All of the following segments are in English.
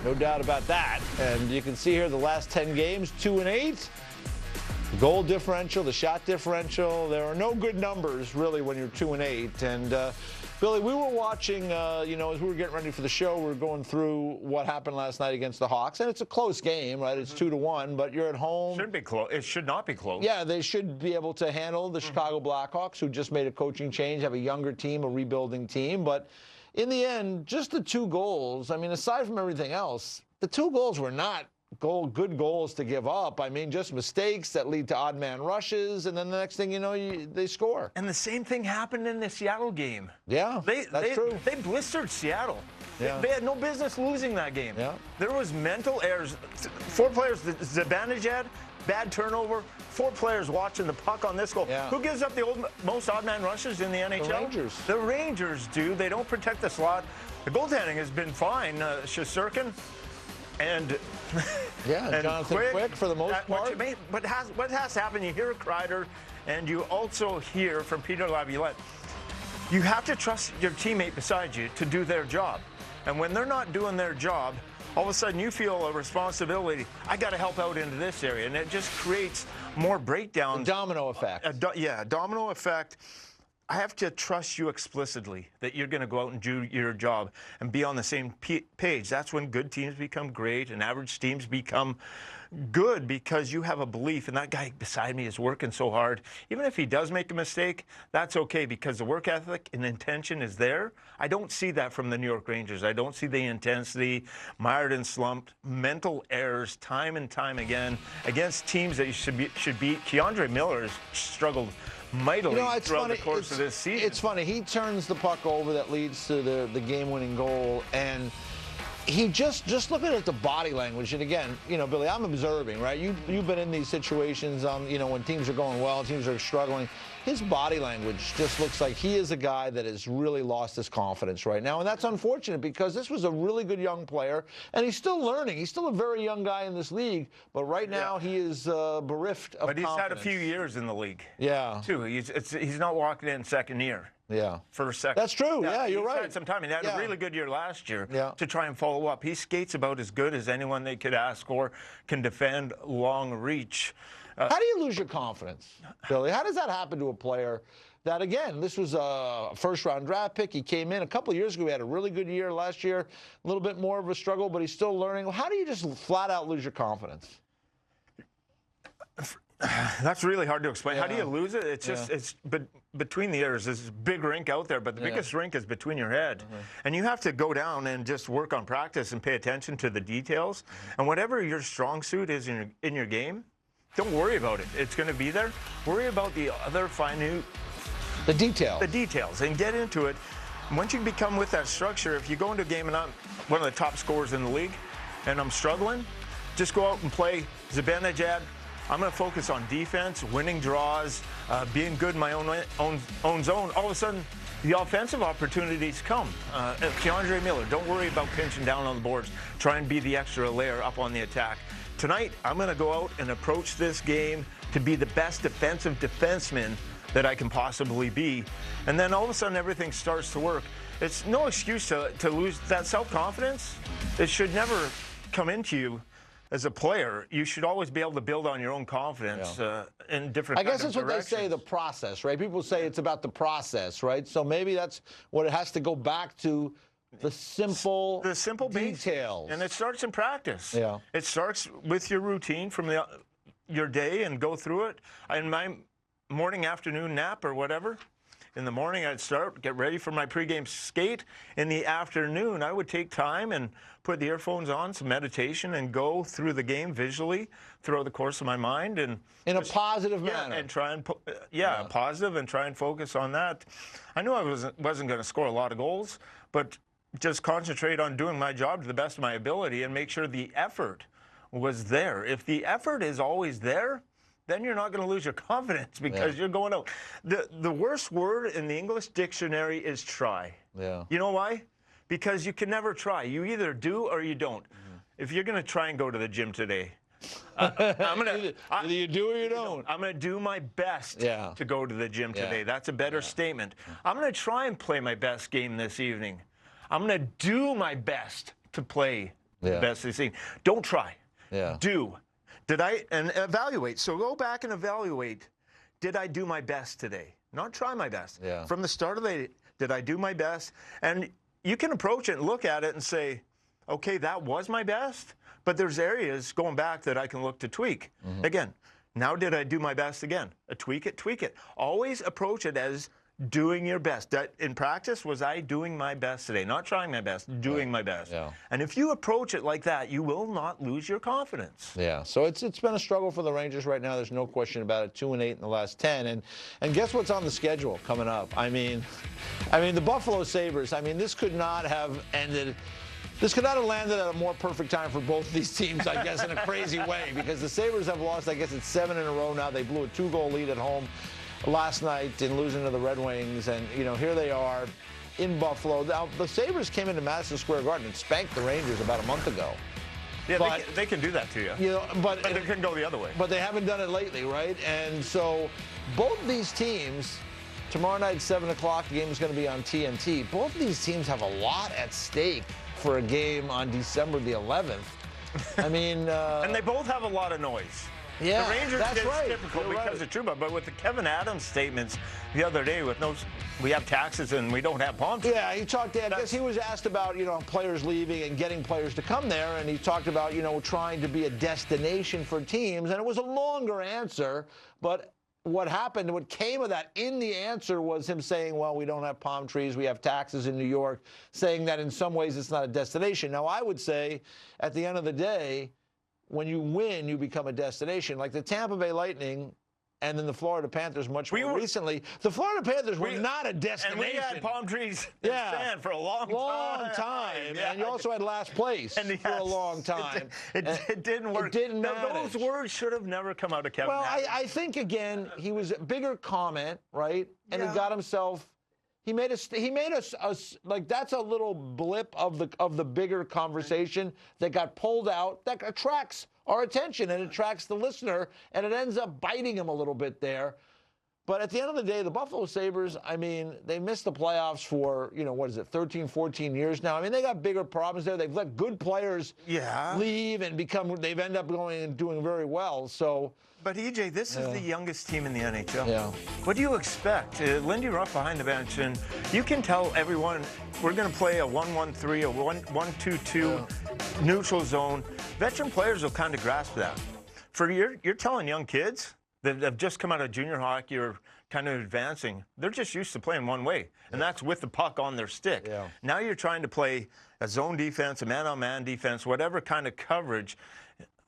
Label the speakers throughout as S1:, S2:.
S1: No doubt about that. And you can see here the last 10 games, 2-8. The goal differential, the shot differential, there are no good numbers, really, when you're 2-8. And, Billy, we were watching, as we were getting ready for the show, we were going through what happened last night against the Hawks. And it's a close game, right? It's 2-1, but you're at home.
S2: Shouldn't be close. It should not be close.
S1: Yeah, they should be able to handle the Chicago Blackhawks, who just made a coaching change, have a younger team, a rebuilding team. But in the end, just the 2 goals, I mean, aside from everything else, the 2 goals were not good goals to give up. I mean, just mistakes that lead to odd man rushes, and then the next thing you know, they score.
S2: And the same thing happened in the Seattle game.
S1: Yeah, that's true.
S2: They blistered Seattle.
S1: Yeah.
S2: They had no business losing that game.
S1: Yeah.
S2: There was mental errors. 4 players, Zibanejad, bad turnover. 4 players watching the puck on this goal.
S1: Yeah.
S2: Who gives up the most odd man rushes in the NHL?
S1: The Rangers.
S2: The Rangers do. They don't protect the slot. The goaltending has been fine. Shesterkin and
S1: and Jonathan Quick for the most part.
S2: What has to happen? You hear Kreider, and you also hear from Peter Laviolette. You have to trust your teammate beside you to do their job, and when they're not doing their job, all of a sudden you feel a responsibility. I got to help out into this area, and it just creates more breakdowns.
S1: A domino effect.
S2: A domino effect. I have to trust you explicitly that you're going to go out and do your job and be on the same page. That's when good teams become great and average teams become good, because you have a belief, and that guy beside me is working so hard. Even if he does make a mistake, that's okay, because the work ethic and intention is there. I don't see that from the New York Rangers. I don't see the intensity, mired and slumped, mental errors time and time again against teams that you should beat. Keandre Miller has struggled mightily throughout the course of this season.
S1: It's funny. He turns the puck over that leads to the game-winning goal, and he just looking at the body language. And again, Billy, I'm observing, right? You've been in these situations, when teams are going well, teams are struggling. His body language just looks like he is a guy that has really lost his confidence right now. And that's unfortunate, because this was a really good young player, and he's still learning. He's still a very young guy in this league, but right now he is bereft of confidence.
S2: But he's had a few years in the league.
S1: Yeah.
S2: Too. He's not walking in second year.
S1: Yeah.
S2: First, second.
S1: That's true. Yeah, you're right.
S2: He's had some time. He had a really good year last year
S1: to
S2: try and follow up. He skates about as good as anyone they could ask for, can defend long reach.
S1: How do you lose your confidence, Billy? How does that happen to a player that, again, this was a first-round draft pick. He came in a couple of years ago. He had a really good year last year, a little bit more of a struggle, but he's still learning. How do you just flat-out lose your confidence?
S2: That's really hard to explain. How do you lose it? It's just between the ears. There's a big rink out there, but the biggest rink is between your head. And you have to go down and just work on practice and pay attention to the details. And whatever your strong suit is in your game, don't worry about it. It's going to be there. Worry about the other
S1: the details.
S2: The details, and get into it. And once you become with that structure, if you go into a game and I'm one of the top scorers in the league and I'm struggling, just go out and play Zibanejad. I'm going to focus on defense, winning draws, being good in my own zone. All of a sudden, the offensive opportunities come. Keandre Miller, don't worry about pinching down on the boards. Try and be the extra layer up on the attack. Tonight, I'm going to go out and approach this game to be the best defensive defenseman that I can possibly be. And then all of a sudden, everything starts to work. It's no excuse to lose that self-confidence. It should never come into you. As a player, you should always be able to build on your own confidence in different.
S1: I guess that's what they say, the process, right? People say it's about the process, right? So maybe that's what it has to go back to, the simple details.
S2: And it starts in practice.
S1: Yeah.
S2: It starts with your routine from your day and go through it. In my morning, afternoon nap or whatever. In the morning, I'd get ready for my pregame skate. In the afternoon, I would take time and put the earphones on, some meditation, and go through the game visually throughout the course of my mind. And
S1: in a positive manner.
S2: And try and, positive, and try and focus on that. I knew I wasn't going to score a lot of goals, but just concentrate on doing my job to the best of my ability and make sure the effort was there. If the effort is always there, then you're not going to lose your confidence, because you're going out. The worst word in the English dictionary is try.
S1: Yeah.
S2: You know why? Because you can never try. You either do or you don't. If you're going to try and go to the gym today,
S1: either you do or you don't.
S2: I'm going to do my best to go to the gym today. That's a better statement. I'm going to try and play my best game this evening. I'm going to do my best to play the best they've seen. Don't try.
S1: Yeah.
S2: Do. And evaluate. So go back and evaluate. Did I do my best today? Not try my best.
S1: Yeah.
S2: From the start of the, did I do my best? And you can approach it and look at it and say, okay, that was my best, but there's areas going back that I can look to tweak. Again, now did I do my best again? Tweak it, tweak it. Always approach it as doing your best. That in practice, was I doing my best today? Not trying my best, doing my best.
S1: Yeah.
S2: And if you approach it like that, you will not lose your confidence.
S1: Yeah, so it's been a struggle for the Rangers right now. There's no question about it. 2-8 in the last 10, and guess what's on the schedule coming up? I mean, the Buffalo Sabres. I mean, this could not have ended. This could not have landed at a more perfect time for both these teams, I guess, in a crazy way, because the Sabres have lost, I guess it's 7 in a row now. They blew a 2-goal lead at home last night in losing to the Red Wings, and here they are in Buffalo. Now, the Sabres came into Madison Square Garden and spanked the Rangers about a month ago.
S2: Yeah, but they can do that to you.
S1: But
S2: they can go the other way.
S1: But they haven't done it lately, right? And so both these teams, tomorrow night, 7 o'clock, the game is going to be on TNT. Both of these teams have a lot at stake for a game on December the 11th. I mean...
S2: and they both have a lot of noise.
S1: Yeah,
S2: the Rangers
S1: that's
S2: did
S1: right.
S2: typical
S1: You're
S2: because
S1: right.
S2: of Trouba, but with the Kevin Adams statements the other day, with we have taxes and we don't have palm trees.
S1: Yeah, he talked. I guess he was asked about players leaving and getting players to come there, and he talked about trying to be a destination for teams, and it was a longer answer, but. What happened, what came of that in the answer was him saying, well, we don't have palm trees, we have taxes in New York, saying that in some ways it's not a destination. Now, I would say at the end of the day, when you win, you become a destination. Like the Tampa Bay Lightning and then the Florida Panthers more recently. The Florida Panthers were not a destination.
S2: And we had palm trees and sand for a long time.
S1: Yeah. And you also had last place for a long time.
S2: It didn't work.
S1: It didn't manage.
S2: Those words should have never come out of Kevin Adams.
S1: I think, again, he was a bigger comment, right? And he got himself... He made us like that's a little blip of the bigger conversation that got pulled out that attracts our attention and attracts the listener, and it ends up biting him a little bit there. But at the end of the day, the Buffalo Sabres, I mean, they missed the playoffs for, 13, 14 years now. I mean, they got bigger problems there. They've let good players leave and they've ended up going and doing very well. So.
S2: But, EJ, this is the youngest team in the NHL.
S1: Yeah.
S2: What do you expect? Lindy Ruff behind the bench, and you can tell everyone we're going to play a 1-1-3, a 1-2-2 neutral zone. Veteran players will kind of grasp that. You're telling young kids that have just come out of junior hockey or kind of advancing, they're just used to playing one way, and that's with the puck on their stick.
S1: Yeah.
S2: Now you're trying to play a zone defense, a man-on-man defense, whatever kind of coverage.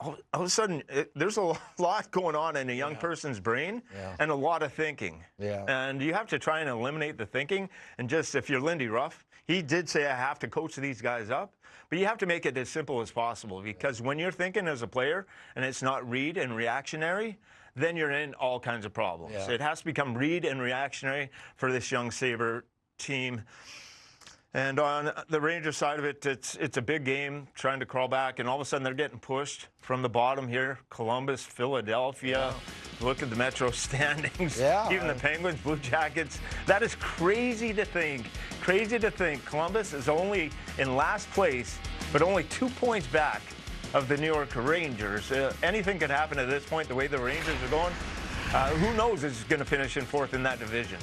S2: All of a sudden, there's a lot going on in a young person's brain and a lot of thinking.
S1: Yeah.
S2: And you have to try and eliminate the thinking. And just, if you're Lindy Ruff, he did say, I have to coach these guys up. But you have to make it as simple as possible, because when you're thinking as a player and it's not read and reactionary, then you're in all kinds of problems.
S1: Yeah.
S2: It has to become read and reactionary for this young Sabre team. And on the Rangers side of it, it's a big game, trying to crawl back, and all of a sudden they're getting pushed from the bottom here. Columbus, Philadelphia, look at the Metro standings, even the Penguins, Blue Jackets. That is crazy to think. Crazy to think. Columbus is only in last place, but only 2 points back of the New York Rangers. Anything could happen at this point, the way the Rangers are going. Who knows is going to finish in fourth in that division.